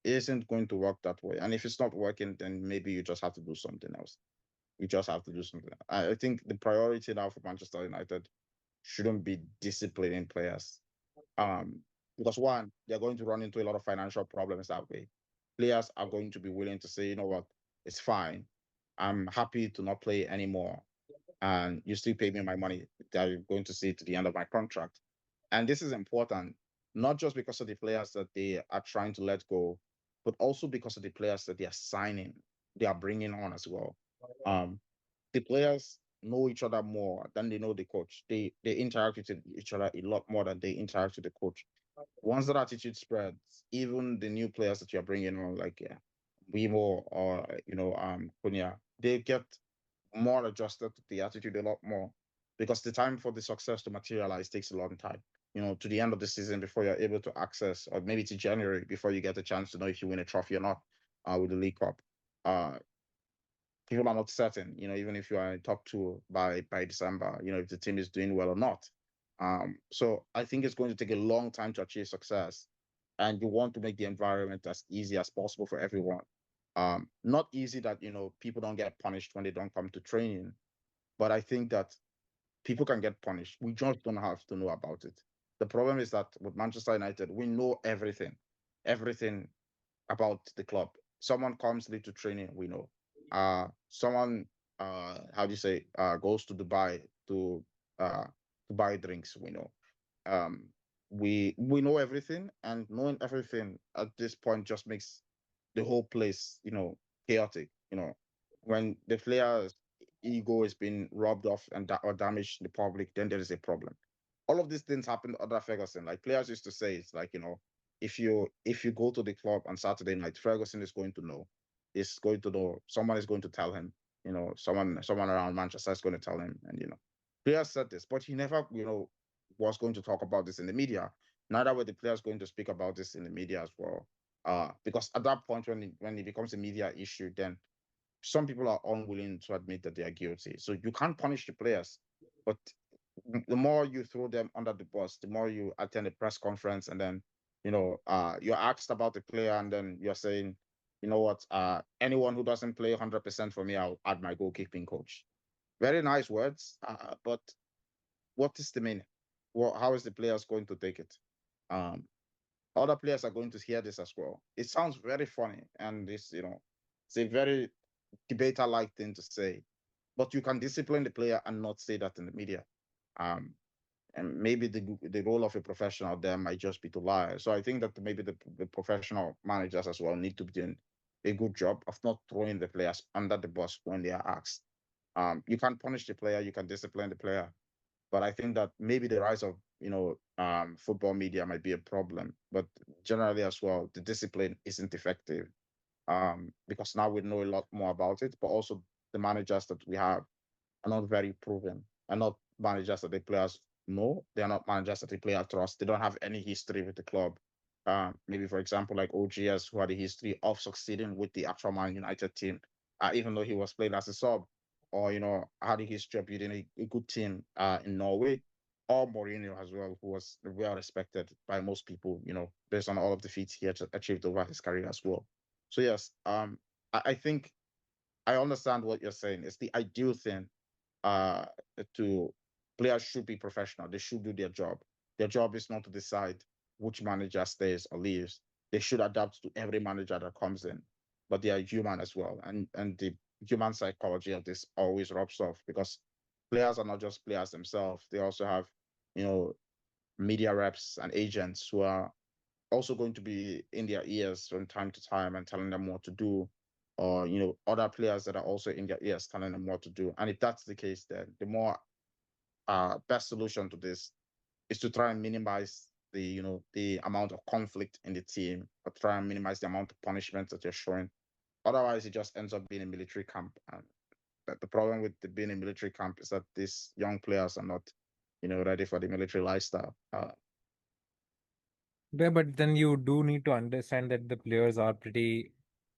isn't going to work that way, and if it's not working, then maybe you just have to do something else. You just have to do something. I think the priority now for Manchester United shouldn't be disciplining players, um, because one, they're going to run into a lot of financial problems that way. Players are going to be willing to say, you know what, it's fine. I'm happy to not play anymore, and you still pay me my money that you're going to see to the end of my contract. And this is important, not just because of the players that they are trying to let go, but also because of the players that they are signing, they are bringing on as well. Um, the players know each other more than they know the coach. They interact with each other a lot more than they interact with the coach. Once that attitude spreads, even the new players that you're bringing on, like, yeah, Wemo or Kunya, they get more adjusted to the attitude a lot more, because the time for the success to materialize takes a long time. To the end of the season before you're able to access, or maybe to January before you get a chance to know if you win a trophy or not, with the League Cup. Uh, People are not certain, even if you are in top two by December, if the team is doing well or not. So I think it's going to take a long time to achieve success, and you want to make the environment as easy as possible for everyone. Not easy that people don't get punished when they don't come to training, but I think that people can get punished. We just don't have to know about it. The problem is that with Manchester United, we know everything about the club. Someone comes late to training, we know. Someone, how do you say, goes to Dubai uh to buy drinks, we know. Um, we know everything, and knowing everything at this point just makes the whole place, chaotic. When the player's ego is being robbed off and or damaged in the public, then there is a problem. All of these things happened under Ferguson. Like, players used to say, it's like, if you go to the club on Saturday night, Ferguson is going to know. Is going to know. Someone is going to tell him. Someone around Manchester is going to tell him. And players said this, but he never, was going to talk about this in the media. Neither were the players going to speak about this in the media as well. Because at that point, when it becomes a media issue, then some people are unwilling to admit that they are guilty. So you can't punish the players, but the more you throw them under the bus, the more you attend a press conference, and then you're asked about the player, and then you're saying, you know what, anyone who doesn't play 100% for me, I'll add my goalkeeping coach. Very nice words, but what is the meaning? Well, how is the players going to take it? Um, Other players are going to hear this as well. It sounds very funny, and it's a very debater-like thing to say, but you can discipline the player and not say that in the media. Um, and maybe the role of a professional there might just be to lie. So I think that maybe the professional managers as well need to be doing a good job of not throwing the players under the bus when they are asked. You can punish the player, you can discipline the player, but I think that maybe the rise of football media might be a problem. But generally as well, the discipline isn't effective because now we know a lot more about it, but also the managers that we have are not very proven, are not managers that the players know. They are not managers that the player trust. They don't have any history with the club. Maybe, for example, like OGS, who had a history of succeeding with the actual Man United team, even though he was playing as a sub, or had a history of building a good team in Norway, or Mourinho as well, who was well respected by most people, based on all of the feats he had achieved over his career as well. So yes, I think I understand what you're saying. It's the ideal thing uh, to players should be professional. They should do their job. Their job is not to decide which manager stays or leaves. They should adapt to every manager that comes in, but they are human as well, and the human psychology of this always rubs off because players are not just players themselves. They also have, you know, media reps and agents who are also going to be in their ears from time to time and telling them what to do, or other players that are also in their ears telling them what to do. And if that's the case, then the more best solution to this is to try and minimize the amount of conflict in the team, or try and minimize the amount of punishment that you're showing. Otherwise, it just ends up being a military camp. And the problem with being a military camp is that these young players are not ready for the military lifestyle. Yeah, but then you do need to understand that the players are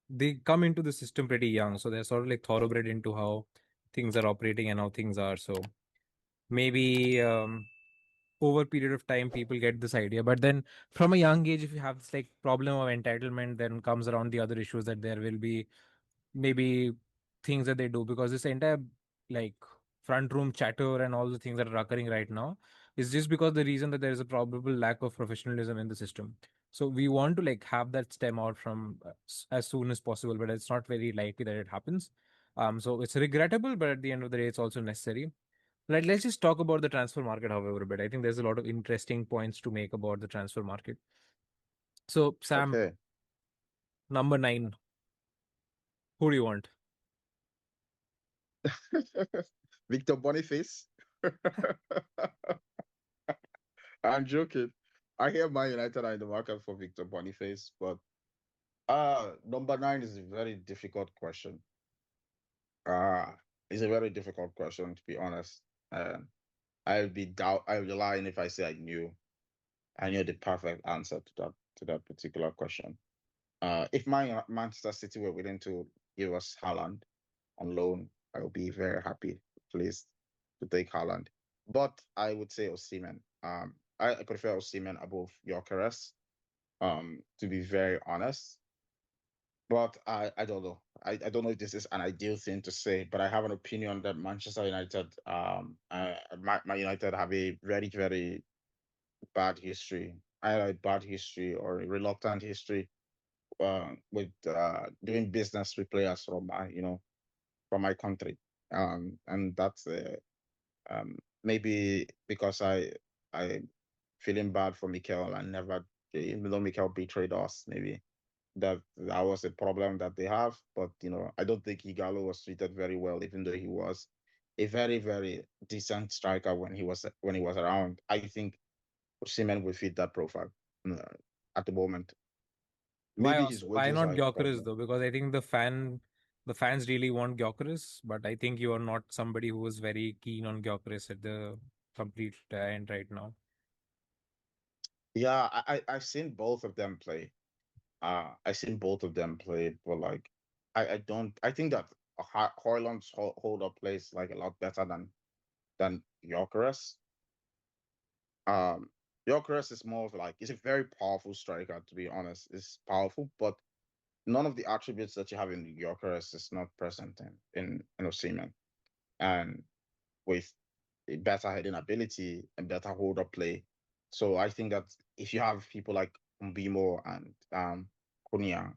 they come into the system pretty young. So they're sort of like thoroughbred into how things are operating and how things are. So maybe over a period of time, people get this idea. But then from a young age, if you have this like problem of entitlement, then comes around the other issues that there will be maybe things that they do, because this entire like front room chatter and all the things that are occurring right now is just because the reason that there is a probable lack of professionalism in the system. So we want to like have that stem out from as soon as possible, but it's not very likely that it happens. So it's regrettable, but at the end of the day, it's also necessary. Let's just talk about the transfer market, however, a bit. I think there's a lot of interesting points to make about the transfer market. So, Sam, Okay. number 9, who do you want? Victor Boniface. I'm joking. I hear Man United are in the market for Victor Boniface, but number 9 is a very difficult question. Uh it's a very difficult question, to be honest. And I'd be lying if I say I knew the perfect answer to that particular question. If Manchester City were willing to give us Haaland on loan, I would be very happy, pleased to take Haaland. But I would say Osimhen. I prefer Osimhen above Gyökeres, to be very honest. But I don't know. I don't know if this is an ideal thing to say, but I have an opinion that Manchester United, my United have a very, very bad history. Either a bad history or a reluctant history with doing business with players from my country. And that's maybe because I feeling bad for Mikel and never, even though Mikel betrayed us, maybe that was a problem that they have. But I don't think Igalo was treated very well, even though he was a very, very decent striker when he was around. I think Osimhen will fit that profile uh, at the moment. Why Maybe his also? Why wages not are a Gyökeres problem. though? Because I think the fans really want Gyökeres, but I think you are not somebody who is very keen on Gyökeres at the complete end right now. Yeah, I've seen both of them play. I've seen both of them play, but like I don't. I think that Hoyland's hold up plays like a lot better than Gyökeres. Um, Gyökeres is more of like he's a very powerful striker. To be honest, it's powerful, but none of the attributes that you have in Gyökeres is not present in Osimhen. And with a better heading ability and better hold up play. So I think that if you have people like Mbimo and Kunia,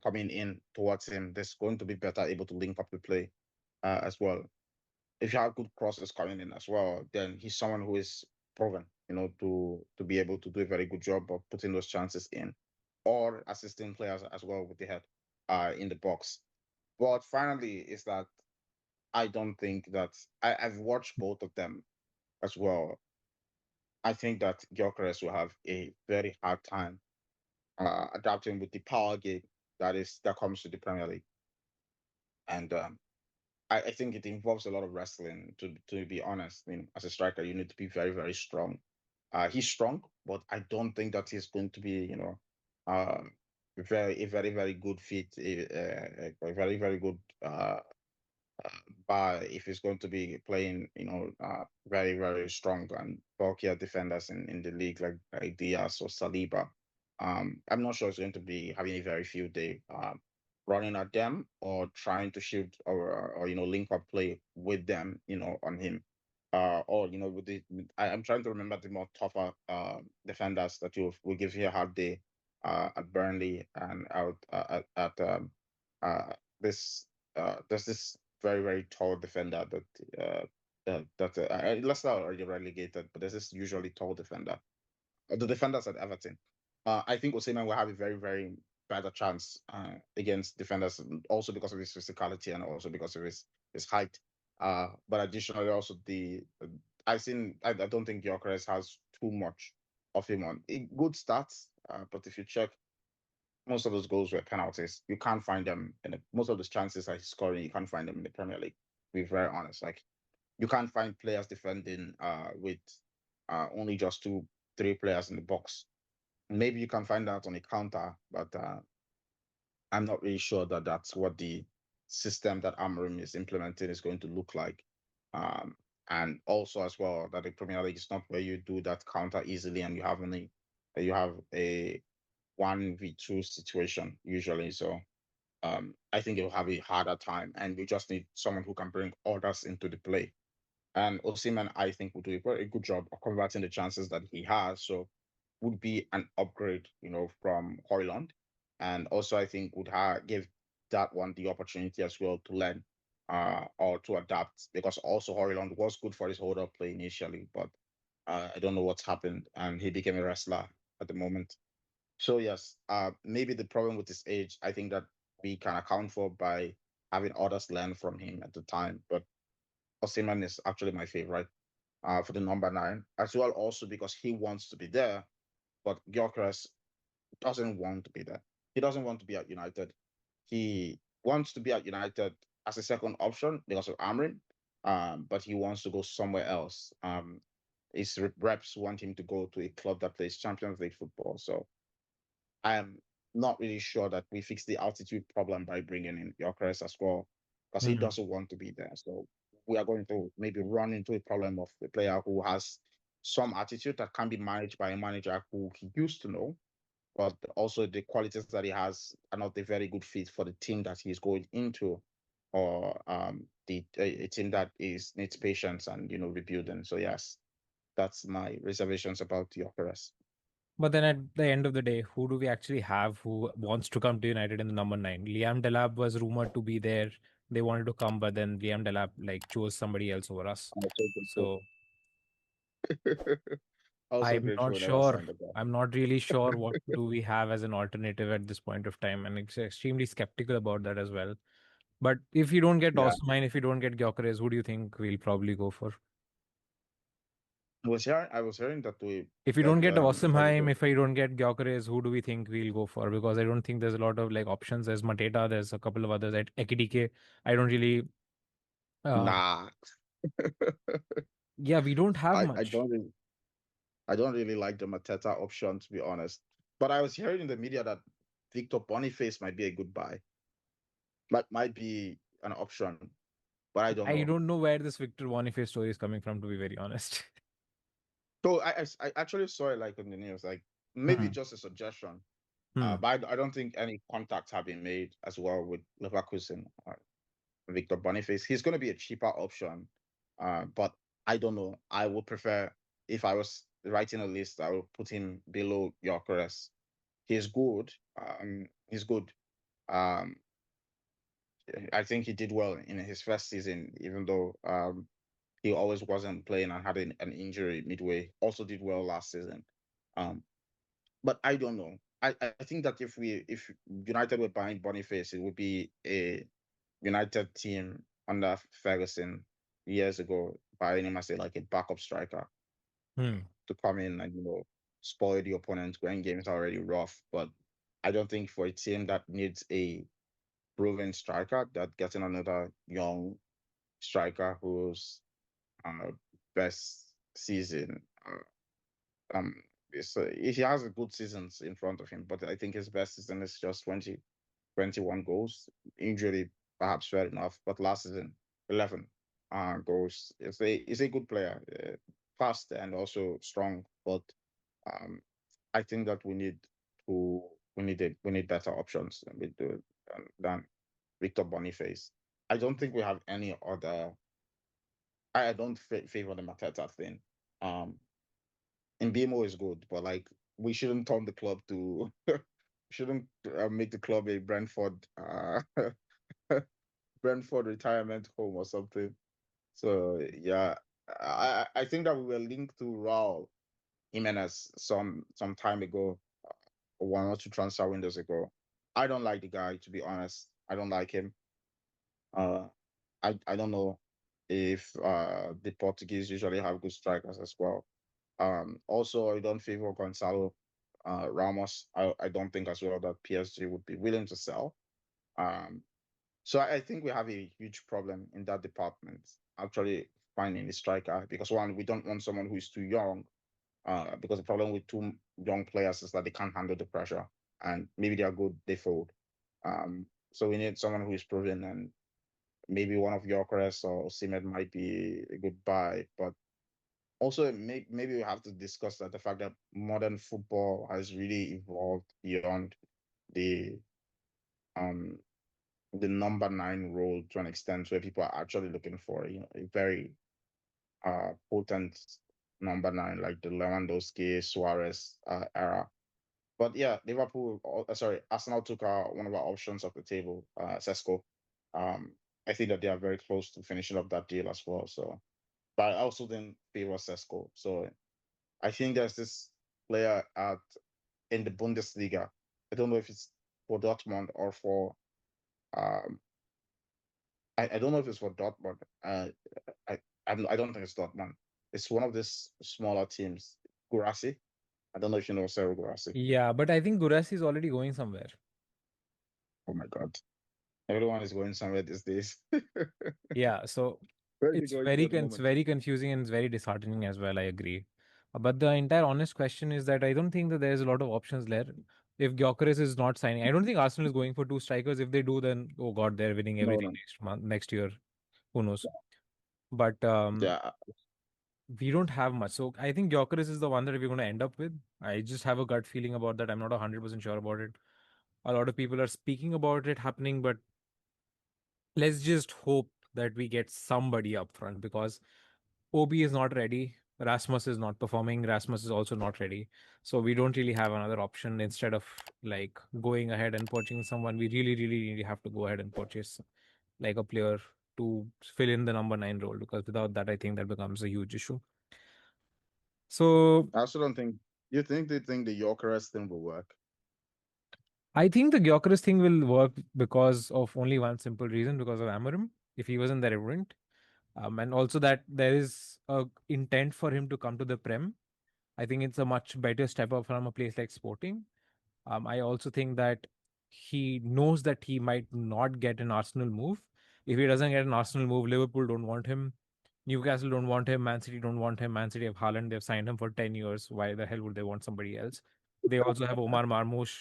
coming in towards him, there's going to be better able to link up the play as well. If you have good crosses coming in as well, then he's someone who is proven, to be able to do a very good job of putting those chances in, or assisting players as well with the head in the box. But finally, is that I don't think that I've watched both of them as well. I think that Gyökeres will have a very hard time adapting with the power game that comes to the Premier League, and I think it involves a lot of wrestling. To be honest, I mean, as a striker, you need to be very very strong. He's strong, but I don't think that he's going to be, very very good fit, a very very good but if he's going to be playing, very, very strong and bulkier defenders in the league like Diaz or Saliba, I'm not sure he's going to be having a very few day running at them or trying to shoot or link up play with them, on him. Or I'm trying to remember the more tougher defenders that you will give here a hard day at Burnley and out at uh, this there's this very very tall defender that Leicester are already relegated, but there's this usually tall defender. The defenders at Everton. I think Osimhen will have a very very better chance against defenders, also because of his physicality and also because of his height. But additionally, also I don't think Gyökeres has too much of him on good stats. But if you check, most of those goals were penalties. You can't find them most of those chances that he's scoring. You can't find them in the Premier League. To be very honest, like you can't find players defending with only just two, three players in the box. Maybe you can find that on a counter, but I'm not really sure that that's what the system that Amorim is implementing is going to look like. Um, and also as well that the Premier League is not where you do that counter easily and you have a 1v2 situation usually. So I think you'll have a harder time, and we just need someone who can bring others into the play. And Osimhen, I think, will do a very good job of converting the chances that he has. So would be an upgrade, from Hoyland. And also, I think would give that one the opportunity as well to learn or to adapt, because also Hoyland was good for his hold up play initially, but I don't know what's happened, and he became a wrestler at the moment. So yes, maybe the problem with his age, I think that we can account for by having others learn from him at the time. But Osimhen is actually my favorite for the number 9 as well, also because he wants to be there, but Gyökeres doesn't want to be there. He doesn't want to be at United. He wants to be at United as a second option because of Amrin, but he wants to go somewhere else. His reps want him to go to a club that plays Champions League football. So I am not really sure that we fix the altitude problem by bringing in Gyökeres as well, because he Hmm. doesn't want to be there. So we are going to maybe run into a problem of a player who has some attitude that can be managed by a manager who he used to know, but also the qualities that he has are not a very good fit for the team that he's going into, or a team that needs patience and rebuilding. So yes, that's my reservations about Gyökeres. But then at the end of the day, who do we actually have who wants to come to United in the number 9? Liam Delap was rumored to be there. They wanted to come, but then Liam Delap like chose somebody else over us. Also grateful. So Also I'm not grateful we never sure. signed the guy. I'm not really sure what do we have as an alternative at this point of time, and it's extremely skeptical about that as well. But if you don't get Yeah, Osman, if you don't get Gyökeres, who do you think we'll probably go for? I was hearing that we If you don't that get that we Osimhen, could if I don't get Gyökeres, who do we think we'll go for? Because I don't think there's a lot of like options. There's Mateta, there's a couple of others at Ekidike. I don't really uh nah. yeah, we don't have I much. don't really like the Mateta option, to be honest. But I was hearing in the media that Victor Boniface might be a good buy. Might be an option. but I don't I know. don't know where this Victor Boniface story is coming from, to be very honest. So I actually saw it like on the news, like maybe Hmm. just a suggestion. Hmm. But I don't think any contacts have been made as well with Leverkusen. Victor Boniface. He's going to be a cheaper option, but I don't know. I would prefer, if I was writing a list, I would put him below Gyökeres. He's good. He's good. Um, I think he did well in his first season, even though he always wasn't playing and had an injury midway. Also did well last season. Um, but I don't know. I think that if United were buying Boniface, it would be a United team under Ferguson years ago, buying him as like a backup striker Hmm. to come in and spoil the opponent when games are already rough. But I don't think for a team that needs a proven striker, that getting another young striker whose uh, best season um he has a good seasons in front of him, but I think his best season is just 21 goals. Injury, perhaps fair enough, but last season 11 goals. Is a good player, fast and also strong. But um, I think that to we need better options than Victor Boniface. I don't think we have any other. I don't favor the Mateta thing. Um, and BMO is good, but like we shouldn't turn the club to shouldn't make the club a Brentford retirement home or something. So yeah, I think that we were linked to Raul Jimenez some time ago, 1 or 2 transfer windows ago. I don't like the guy, to be honest. I don't like him. Uh, I don't know if the Portuguese usually have good strikers as well. Also, I don't favor Gonzalo Ramos. I don't think as well that PSG would be willing to sell. Um, So I think we have a huge problem in that department, actually finding a striker, because one, we don't want someone who is too young, because the problem with too young players is that they can't handle the pressure, and maybe they are good, they fold. So we need someone who is proven, and maybe one of Gyökeres or Simed might be a good buy, but also maybe we have to discuss that the fact that modern football has really evolved beyond the um the number 9 role to an extent, where people are actually looking for a very potent number 9, like the Lewandowski, Suarez era. But yeah, Arsenal took one of our options off the table, Sesko. Um, I think that they are very close to finishing up that deal as well. So, but I also didn't favor Sesko. So I think there's this player in the Bundesliga. I don't know if it's for Dortmund or for um, I don't know if it's for Dortmund. I I don't think it's Dortmund. It's one of these smaller teams. Gurasi. I don't know if you know Sarah Gurasi. Yeah, but I think Gurasi is already going somewhere. Oh my God. Everyone is going somewhere these days. Yeah, so Where is he going to at the it's moment? very confusing and it's very disheartening as well. I agree. But the entire honest question is that I don't think that there's a lot of options there. If Gyökeres is not signing, I don't think Arsenal is going for 2 strikers. If they do, then oh god, they're winning No, everything no. next month, next year. Who knows? But Yeah. we don't have much. So I think Gyökeres is the one that we're going to end up with. I just have a gut feeling about that. I'm not 100% sure about it. A lot of people are speaking about it happening, but let's just hope that we get somebody up front because OB is not ready. Rasmus is not performing. Rasmus is also not ready. So we don't really have another option instead of like going ahead and poaching someone. We really have to go ahead and purchase like a player to fill in the number 9 role because without that, I think that becomes a huge issue. So I also don't think you think they think the Yorkerest thing will work. I think the Gyökeres thing will work because of only one simple reason because of Amarim. If he wasn't there, it wouldn't. And also that there is a intent for him to come to the Prem. I think it's a much better step up from a place like Sporting. I also think that he knows that he might not get an Arsenal move. If he doesn't get an Arsenal move, Liverpool don't want him. Newcastle don't want him. Man City don't want him. Man City have Haaland. They've signed him for 10 years. Why the hell would they want somebody else? They also have Omar Marmoush,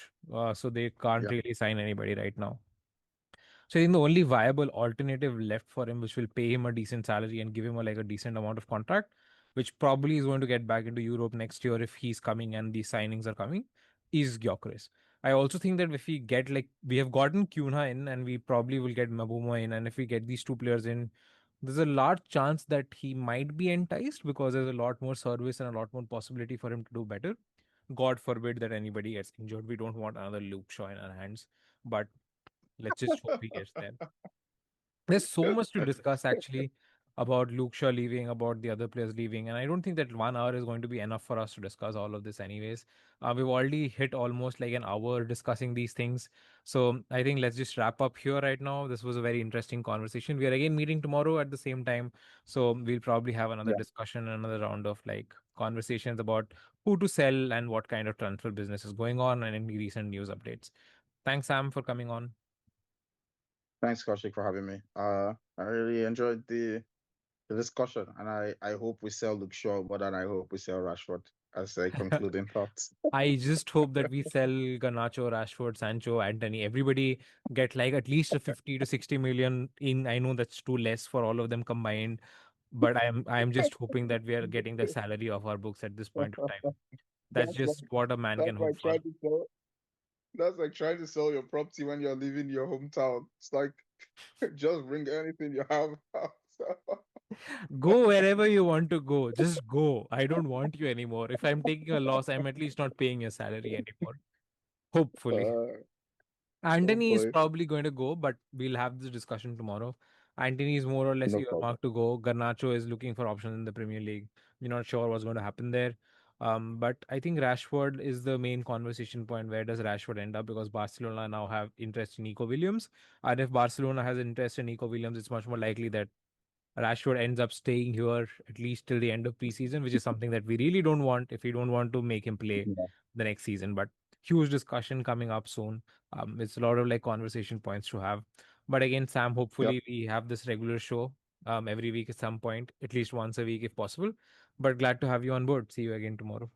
so they can't Yeah. really sign anybody right now. So I think the only viable alternative left for him, which will pay him a decent salary and give him a decent amount of contract, which probably is going to get back into Europe next year if he's coming and these signings are coming, is Gyökeres. I also think that if we get we have gotten Cunha in and we probably will get Mabuma in, and if we get these two players in, there's a large chance that he might be enticed because there's a lot more service and a lot more possibility for him to do better. God forbid that anybody gets injured. We don't want another Luke Shaw in our hands, but let's just hope he gets there. There's so much to discuss actually about Luke Shaw leaving, about the other players leaving, and I don't think that 1 hour is going to be enough for us to discuss all of this, anyways. We've already hit almost like an hour discussing these things, so I think let's just wrap up here right now. This was a very interesting conversation. We are again meeting tomorrow at the same time, so we'll probably have another Yeah. discussion, another round of conversations about who to sell and what kind of transfer business is going on, and any recent news updates. Thanks, Sam, for coming on. Thanks, Kaushik, for having me. I really enjoyed the discussion, and I hope we sell Luke Shaw more than I hope we sell Rashford as a concluding thoughts. I just hope that we sell Garnacho, Rashford, Sancho, Anthony. Everybody get at least a 50 to 60 million in. I know that's too less for all of them combined, but I am just hoping that we are getting the salary of our books at this point of time. That's That's like just what a man can that's hope like for. trying to sell. That's like trying to sell your property when you're leaving your hometown. It's like just bring anything you have. Go wherever you want to go. Just go. I don't want you anymore. If I'm taking a loss, I'm at least not paying your salary anymore. Hopefully. uh, Anthony is hopefully, probably going to go, but we'll have this discussion tomorrow. Anthony is more or less no problem. earmarked to go. Garnacho is looking for options in the Premier League. We're not sure what's going to happen there. But I think Rashford is the main conversation point. Where does Rashford end up? Because Barcelona now have interest in Nico Williams. And if Barcelona has interest in Nico Williams, it's much more likely that Rashford ends up staying here at least till the end of preseason, which is something that we really don't want if we don't want to make him play Yeah. the next season. But huge discussion coming up soon. It's a lot of conversation points to have. But again, Sam, Yep. hopefully we have this regular show every week at some point, at least once a week if possible. But glad to have you on board. See you again tomorrow.